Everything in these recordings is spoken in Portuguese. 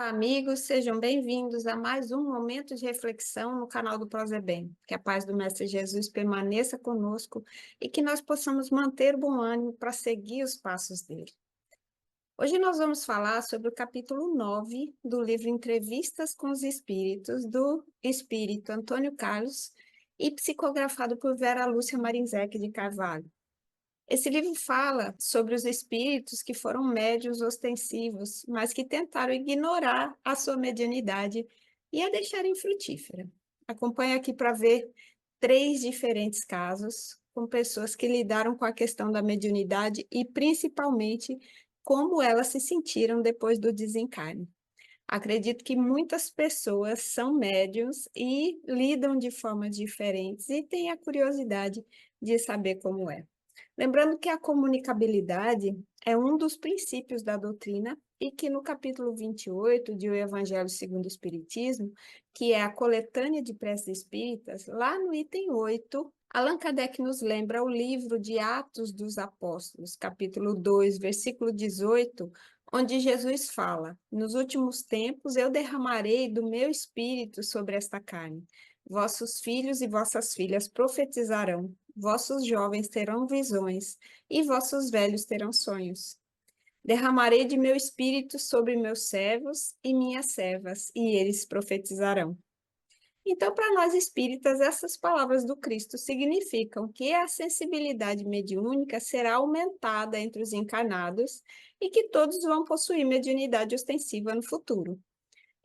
Olá, amigos, sejam bem-vindos a mais um momento de reflexão no canal do Prozebem. Que a paz do Mestre Jesus permaneça conosco e que nós possamos manter bom ânimo para seguir os passos dele. Hoje nós vamos falar sobre o capítulo 9 do livro Entrevistas com os Espíritos, do espírito Antônio Carlos e psicografado por Vera Lúcia Marinzec de Carvalho. Esse livro fala sobre os espíritos que foram médiuns ostensivos, mas que tentaram ignorar a sua mediunidade e a deixarem frutífera. Acompanhe aqui para ver 3 diferentes casos com pessoas que lidaram com a questão da mediunidade e, principalmente, como elas se sentiram depois do desencarne. Acredito que muitas pessoas são médiuns e lidam de formas diferentes e têm a curiosidade de saber como é. Lembrando que a comunicabilidade é um dos princípios da doutrina e que no capítulo 28 de O Evangelho segundo o Espiritismo, que é a coletânea de preces espíritas, lá no item 8, Allan Kardec nos lembra o livro de Atos dos Apóstolos, capítulo 2, versículo 18, onde Jesus fala: "Nos últimos tempos eu derramarei do meu espírito sobre esta carne. Vossos filhos e vossas filhas profetizarão, vossos jovens terão visões, e vossos velhos terão sonhos. Derramarei de meu espírito sobre meus servos e minhas servas, e eles profetizarão." Então, para nós espíritas, essas palavras do Cristo significam que a sensibilidade mediúnica será aumentada entre os encarnados e que todos vão possuir mediunidade ostensiva no futuro.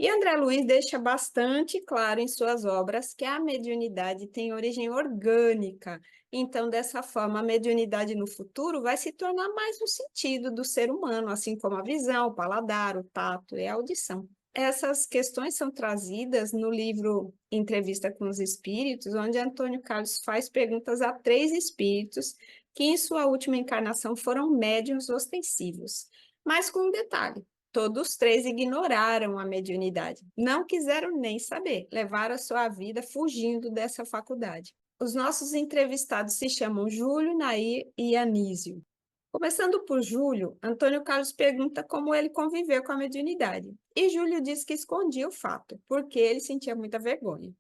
E André Luiz deixa bastante claro em suas obras que a mediunidade tem origem orgânica. Então, dessa forma, a mediunidade no futuro vai se tornar mais um sentido do ser humano, assim como a visão, o paladar, o tato e a audição. Essas questões são trazidas no livro Entrevista com os Espíritos, onde Antônio Carlos faz perguntas a 3 espíritos que, em sua última encarnação, foram médiuns ostensivos. Mas com um detalhe: todos 3 ignoraram a mediunidade, não quiseram nem saber, levaram a sua vida fugindo dessa faculdade. Os nossos entrevistados se chamam Júlio, Nair e Anísio. Começando por Júlio, Antônio Carlos pergunta como ele conviveu com a mediunidade. E Júlio diz que escondia o fato, porque ele sentia muita vergonha.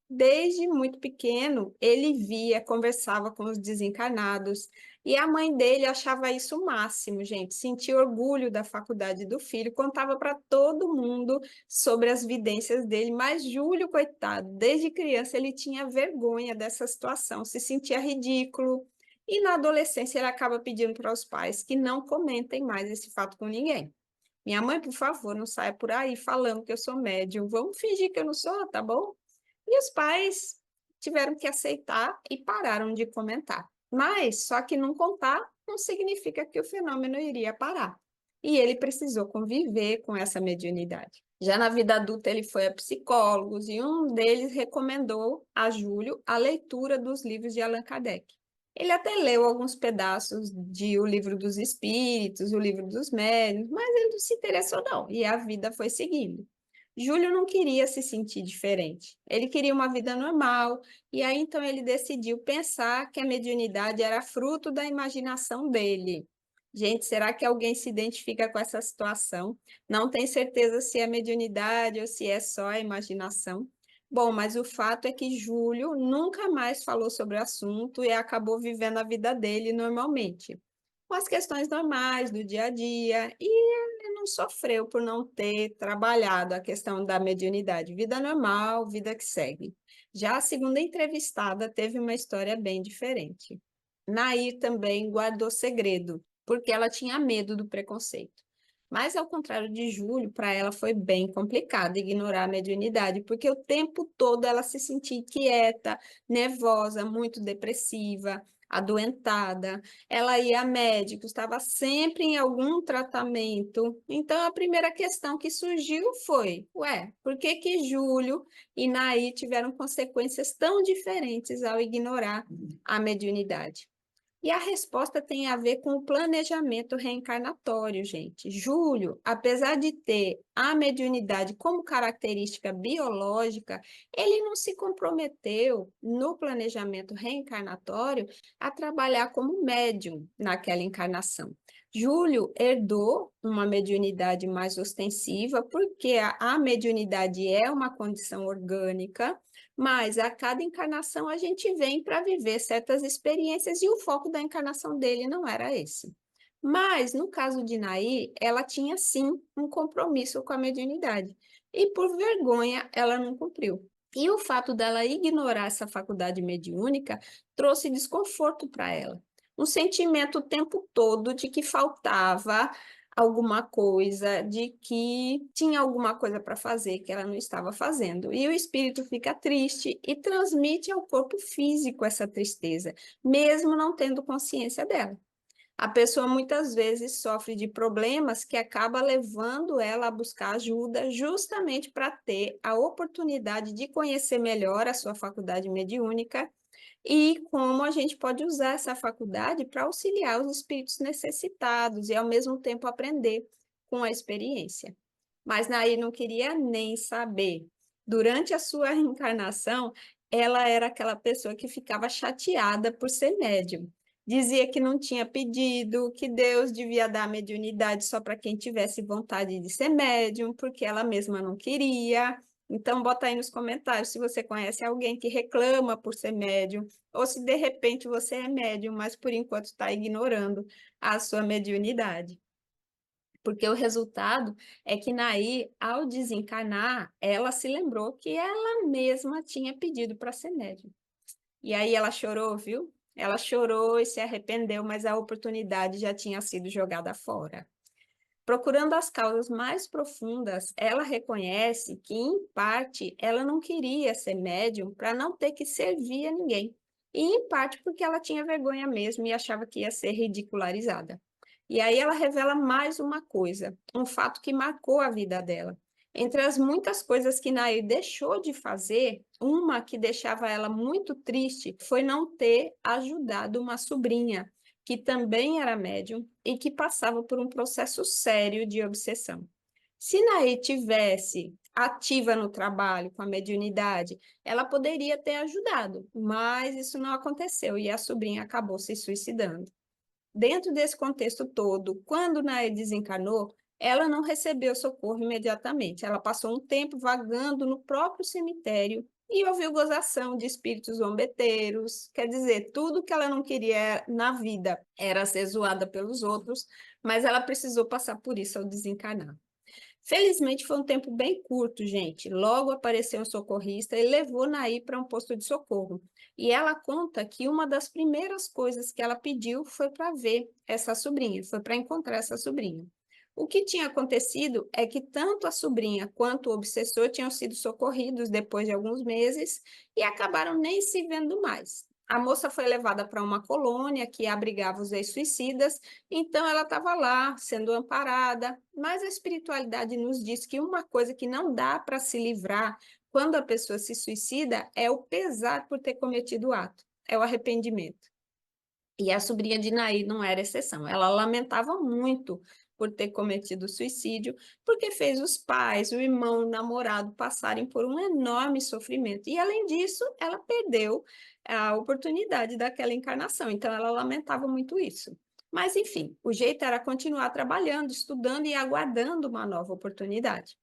Desde muito pequeno, ele via, conversava com os desencarnados, e a mãe dele achava isso o máximo, gente. Sentia orgulho da faculdade do filho, contava para todo mundo sobre as vidências dele, mas Júlio, coitado, desde criança ele tinha vergonha dessa situação, se sentia ridículo, e na adolescência ele acaba pedindo para os pais que não comentem mais esse fato com ninguém. Minha mãe, por favor, não saia por aí falando que eu sou médium, vamos fingir que eu não sou, tá bom? E os pais tiveram que aceitar e pararam de comentar. Mas só que não contar não significa que o fenômeno iria parar. E ele precisou conviver com essa mediunidade. Já na vida adulta, ele foi a psicólogos e um deles recomendou a Júlio a leitura dos livros de Allan Kardec. Ele até leu alguns pedaços de O Livro dos Espíritos, O Livro dos Médiuns, mas ele não se interessou não, e a vida foi seguindo. Júlio não queria se sentir diferente. Ele queria uma vida normal, e aí então ele decidiu pensar que a mediunidade era fruto da imaginação dele. Gente, será que alguém se identifica com essa situação? Não tem certeza se é mediunidade ou se é só a imaginação. Bom, mas o fato é que Júlio nunca mais falou sobre o assunto e acabou vivendo a vida dele normalmente, com as questões normais do dia a dia, e ele não sofreu por não ter trabalhado a questão da mediunidade. Vida normal, vida que segue. Já a segunda entrevistada teve uma história bem diferente. Nair também guardou segredo, porque ela tinha medo do preconceito. Mas, ao contrário de Júlio, para ela foi bem complicado ignorar a mediunidade, porque o tempo todo ela se sentia inquieta, nervosa, muito depressiva, adoentada. Ela ia a médico, estava sempre em algum tratamento. Então, a primeira questão que surgiu foi: ué, por que que Júlio e Nair tiveram consequências tão diferentes ao ignorar a mediunidade? E a resposta tem a ver com o planejamento reencarnatório, gente. Júlio, apesar de ter a mediunidade como característica biológica, ele não se comprometeu no planejamento reencarnatório a trabalhar como médium naquela encarnação. Júlio herdou uma mediunidade mais ostensiva, porque a mediunidade é uma condição orgânica, mas a cada encarnação a gente vem para viver certas experiências e o foco da encarnação dele não era esse. Mas no caso de Nair, ela tinha sim um compromisso com a mediunidade e por vergonha ela não cumpriu. E o fato dela ignorar essa faculdade mediúnica trouxe desconforto para ela. Um sentimento o tempo todo de que faltava alguma coisa, de que tinha alguma coisa para fazer que ela não estava fazendo. E o espírito fica triste e transmite ao corpo físico essa tristeza, mesmo não tendo consciência dela. A pessoa muitas vezes sofre de problemas que acaba levando ela a buscar ajuda justamente para ter a oportunidade de conhecer melhor a sua faculdade mediúnica e como a gente pode usar essa faculdade para auxiliar os espíritos necessitados e, ao mesmo tempo, aprender com a experiência. Mas Nair não queria nem saber. Durante a sua reencarnação, ela era aquela pessoa que ficava chateada por ser médium. Dizia que não tinha pedido, que Deus devia dar mediunidade só para quem tivesse vontade de ser médium, porque ela mesma não queria. Então, bota aí nos comentários se você conhece alguém que reclama por ser médium, ou se de repente você é médium, mas por enquanto está ignorando a sua mediunidade. Porque o resultado é que Nair, ao desencarnar, ela se lembrou que ela mesma tinha pedido para ser médium. E aí ela chorou, viu? Ela chorou e se arrependeu, mas a oportunidade já tinha sido jogada fora. Procurando as causas mais profundas, ela reconhece que, em parte, ela não queria ser médium para não ter que servir a ninguém. E, em parte, porque ela tinha vergonha mesmo e achava que ia ser ridicularizada. E aí ela revela mais uma coisa, um fato que marcou a vida dela. Entre as muitas coisas que Nair deixou de fazer, uma que deixava ela muito triste foi não ter ajudado uma sobrinha que também era médium e que passava por um processo sério de obsessão. Se Nair tivesse ativa no trabalho com a mediunidade, ela poderia ter ajudado, mas isso não aconteceu e a sobrinha acabou se suicidando. Dentro desse contexto todo, quando Nair desencarnou, ela não recebeu socorro imediatamente. Ela passou um tempo vagando no próprio cemitério e ouviu gozação de espíritos zombeteiros. Quer dizer, tudo que ela não queria na vida era ser zoada pelos outros, mas ela precisou passar por isso ao desencarnar. Felizmente foi um tempo bem curto, gente. Logo apareceu um socorrista e levou Nair para um posto de socorro. E ela conta que uma das primeiras coisas que ela pediu foi para ver essa sobrinha, foi para encontrar essa sobrinha. O que tinha acontecido é que tanto a sobrinha quanto o obsessor tinham sido socorridos depois de alguns meses e acabaram nem se vendo mais. A moça foi levada para uma colônia que abrigava os ex-suicidas, então ela estava lá sendo amparada, mas a espiritualidade nos diz que uma coisa que não dá para se livrar quando a pessoa se suicida é o pesar por ter cometido o ato, é o arrependimento. E a sobrinha de Nair não era exceção. Ela lamentava muito por ter cometido suicídio, porque fez os pais, o irmão, o namorado passarem por um enorme sofrimento. E, além disso, ela perdeu a oportunidade daquela encarnação. Então, ela lamentava muito isso. Mas, enfim, o jeito era continuar trabalhando, estudando e aguardando uma nova oportunidade.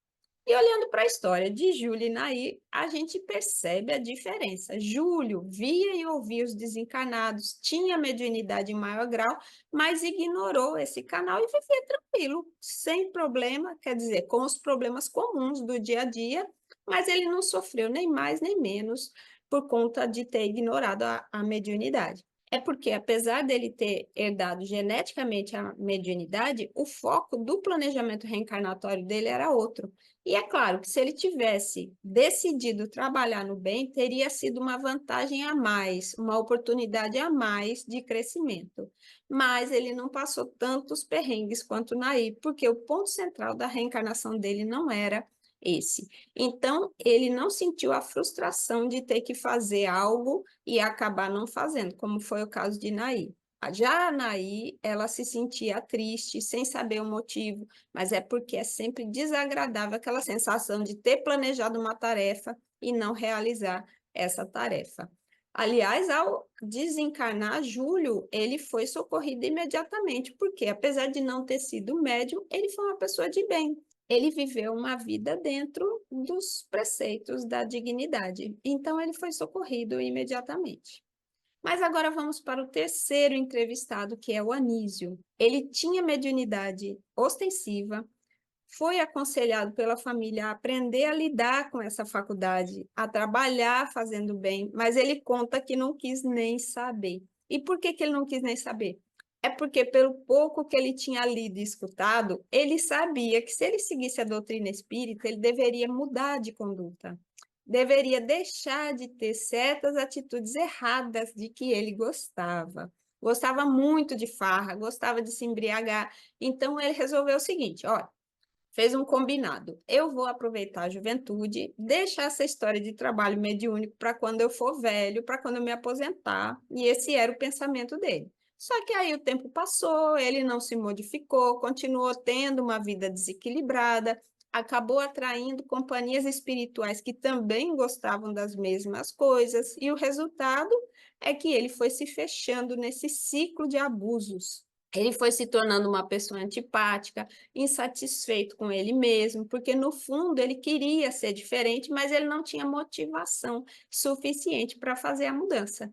E olhando para a história de Júlio e Nair, a gente percebe a diferença. Júlio via e ouvia os desencarnados, tinha mediunidade em maior grau, mas ignorou esse canal e vivia tranquilo, sem problema, quer dizer, com os problemas comuns do dia a dia, mas ele não sofreu nem mais nem menos por conta de ter ignorado a mediunidade. É porque, apesar dele ter herdado geneticamente a mediunidade, o foco do planejamento reencarnatório dele era outro. E é claro que se ele tivesse decidido trabalhar no bem, teria sido uma vantagem a mais, uma oportunidade a mais de crescimento. Mas ele não passou tantos perrengues quanto Nair, porque o ponto central da reencarnação dele não era esse. Então, ele não sentiu a frustração de ter que fazer algo e acabar não fazendo, como foi o caso de Nair. Já a Anaí, ela se sentia triste, sem saber o motivo, mas é porque é sempre desagradável aquela sensação de ter planejado uma tarefa e não realizar essa tarefa. Aliás, ao desencarnar, Júlio, ele foi socorrido imediatamente, porque apesar de não ter sido médium, ele foi uma pessoa de bem. Ele viveu uma vida dentro dos preceitos da dignidade. Então, ele foi socorrido imediatamente. Mas agora vamos para o terceiro entrevistado, que é o Anísio. Ele tinha mediunidade ostensiva, foi aconselhado pela família a aprender a lidar com essa faculdade, a trabalhar fazendo bem, mas ele conta que não quis nem saber. E por que que ele não quis nem saber? É porque, pelo pouco que ele tinha lido e escutado, ele sabia que se ele seguisse a doutrina espírita, ele deveria mudar de conduta, deveria deixar de ter certas atitudes erradas de que ele gostava. Gostava muito de farra, gostava de se embriagar. Então, ele resolveu o seguinte: olha, fez um combinado. Eu vou aproveitar a juventude, deixar essa história de trabalho mediúnico para quando eu for velho, para quando eu me aposentar. E esse era o pensamento dele. Só que aí o tempo passou, ele não se modificou, continuou tendo uma vida desequilibrada, acabou atraindo companhias espirituais que também gostavam das mesmas coisas, e o resultado é que ele foi se fechando nesse ciclo de abusos. Ele foi se tornando uma pessoa antipática, insatisfeito com ele mesmo, porque no fundo ele queria ser diferente, mas ele não tinha motivação suficiente para fazer a mudança.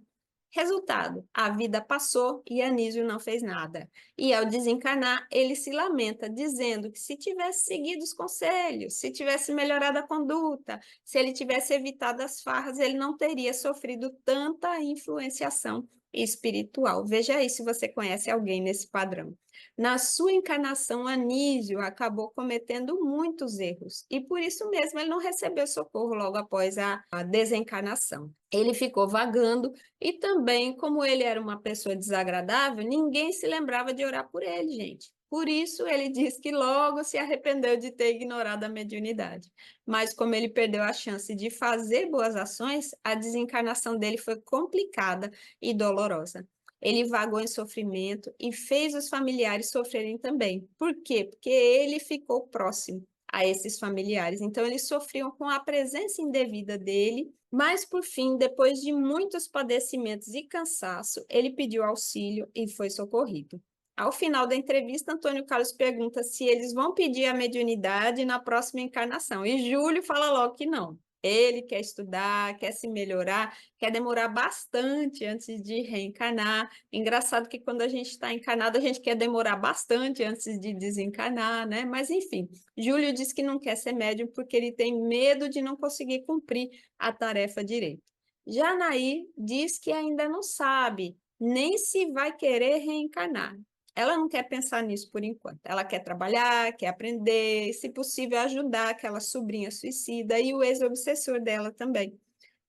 Resultado, a vida passou e Anísio não fez nada. E ao desencarnar, ele se lamenta, dizendo que se tivesse seguido os conselhos, se tivesse melhorado a conduta, se ele tivesse evitado as farras, ele não teria sofrido tanta influenciação espiritual. Veja aí se você conhece alguém nesse padrão. Na sua encarnação, Anísio acabou cometendo muitos erros e por isso mesmo ele não recebeu socorro logo após a desencarnação. Ele ficou vagando e também, como ele era uma pessoa desagradável, ninguém se lembrava de orar por ele, gente. Por isso, ele diz que logo se arrependeu de ter ignorado a mediunidade. Mas, como ele perdeu a chance de fazer boas ações, a desencarnação dele foi complicada e dolorosa. Ele vagou em sofrimento e fez os familiares sofrerem também. Por quê? Porque ele ficou próximo a esses familiares. Então, eles sofriam com a presença indevida dele, mas, por fim, depois de muitos padecimentos e cansaço, ele pediu auxílio e foi socorrido. Ao final da entrevista, Antônio Carlos pergunta se eles vão pedir a mediunidade na próxima encarnação. E Júlio fala logo que não. Ele quer estudar, quer se melhorar, quer demorar bastante antes de reencarnar. Engraçado que quando a gente está encarnado, a gente quer demorar bastante antes de desencarnar, né? Mas, enfim, Júlio diz que não quer ser médium porque ele tem medo de não conseguir cumprir a tarefa direito. Janaí diz que ainda não sabe nem se vai querer reencarnar. Ela não quer pensar nisso por enquanto. Ela quer trabalhar, quer aprender, se possível ajudar aquela sobrinha suicida e o ex-obsessor dela também.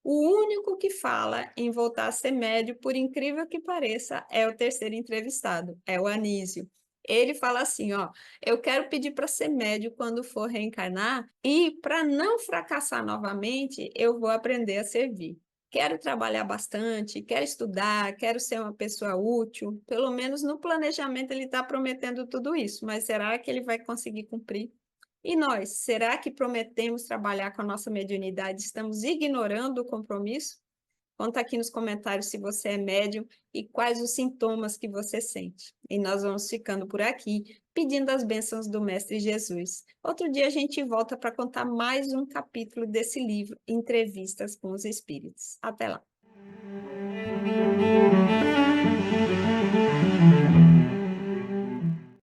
O único que fala em voltar a ser médio, por incrível que pareça, é o terceiro entrevistado, é o Anísio. Ele fala assim, ó, eu quero pedir para ser médio quando for reencarnar e para não fracassar novamente, eu vou aprender a servir. Quero trabalhar bastante, quero estudar, quero ser uma pessoa útil. Pelo menos no planejamento ele está prometendo tudo isso, mas será que ele vai conseguir cumprir? E nós, será que prometemos trabalhar com a nossa mediunidade? Estamos ignorando o compromisso? Conta aqui nos comentários se você é médium e quais os sintomas que você sente. E nós vamos ficando por aqui, pedindo as bênçãos do Mestre Jesus. Outro dia a gente volta para contar mais um capítulo desse livro, Entrevistas com os Espíritos. Até lá!